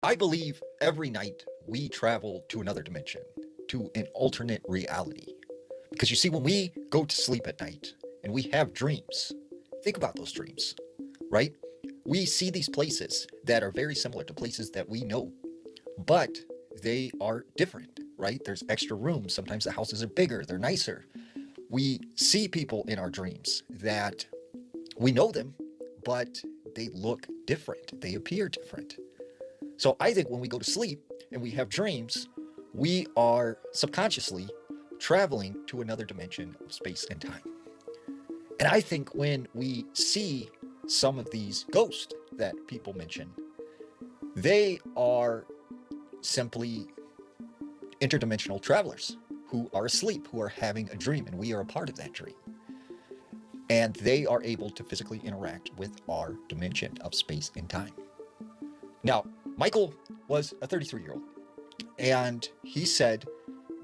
I believe every night we travel to another dimension, to an alternate reality. Because you see, when we go to sleep at night and we have dreams, think about those dreams, right? We see these places that are very similar to places that we know, but they are different, right? There's extra rooms. Sometimes the houses are bigger, they're nicer. We see people in our dreams that we know them, but they look different, they appear different. So I think when we go to sleep and we have dreams, we are subconsciously traveling to another dimension of space and time. And I think when we see some of these ghosts that people mention, they are simply interdimensional travelers who are asleep, who are having a dream, and we are a part of that dream. And they are able to physically interact with our dimension of space and time. Now, Michael was a 33-year-old, and he said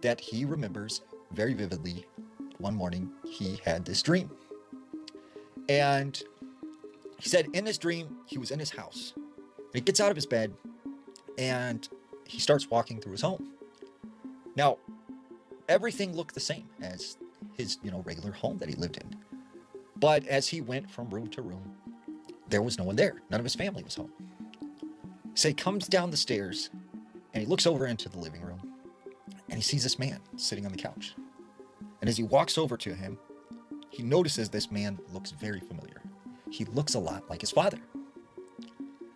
that he remembers very vividly one morning he had this dream. And he said in this dream, he was in his house. And he gets out of his bed and he starts walking through his home. Now, everything looked the same as his, regular home that he lived in. But as he went from room to room, there was no one there. None of his family was home. So he comes down the stairs and he looks over into the living room and he sees this man sitting on the couch. And as he walks over to him, he notices this man looks very familiar. He looks a lot like his father.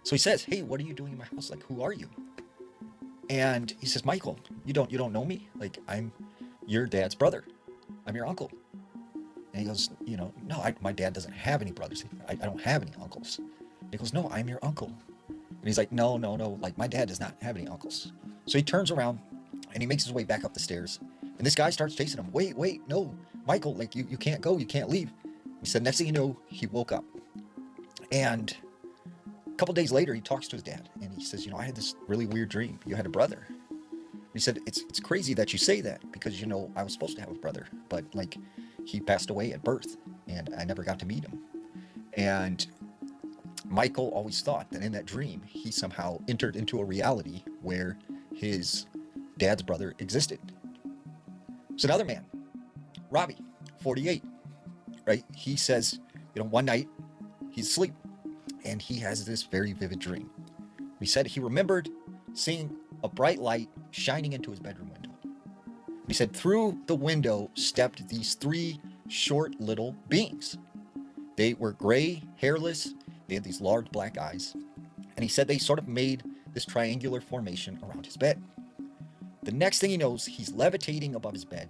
So he says, "Hey, what are you doing in my house? Like, who are you?" And he says, "Michael, you don't know me? Like, I'm your dad's brother. I'm your uncle." And he goes, "No, my dad doesn't have any brothers. I don't have any uncles." And he goes, "No, I'm your uncle." And he's like, no, like, my dad does not have any uncles. So he turns around and he makes his way back up the stairs. And this guy starts chasing him. Wait, no, Michael, like, you can't go, you can't leave. He said, next thing you know, he woke up. And a couple days later, he talks to his dad and he says, I had this really weird dream. You had a brother. And he said, it's crazy that you say that because, I was supposed to have a brother, but like, he passed away at birth and I never got to meet him. And Michael always thought that in that dream, he somehow entered into a reality where his dad's brother existed. So another man, Robbie, 48, right? He says, one night he's asleep and he has this very vivid dream. He said he remembered seeing a bright light shining into his bedroom window. He said through the window stepped these three short little beings. They were gray, hairless. They had these large black eyes. And he said they sort of made this triangular formation around his bed. The next thing he knows, he's levitating above his bed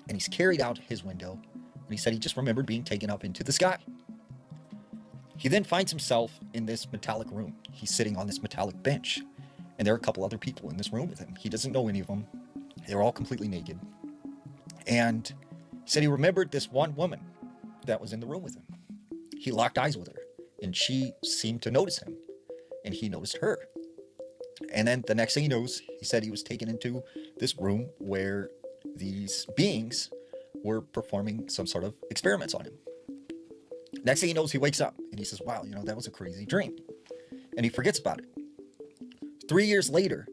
and he's carried out his window. And he said he just remembered being taken up into the sky. He then finds himself in this metallic room. He's sitting on this metallic bench. And there are a couple other people in this room with him. He doesn't know any of them. They're all completely naked. And he said he remembered this one woman that was in the room with him. He locked eyes with her. And she seemed to notice him, and he noticed her. And then the next thing he knows, he said he was taken into this room where these beings were performing some sort of experiments on him. Next thing he knows, he wakes up, and he says, wow, that was a crazy dream. And he forgets about it. 3 years later,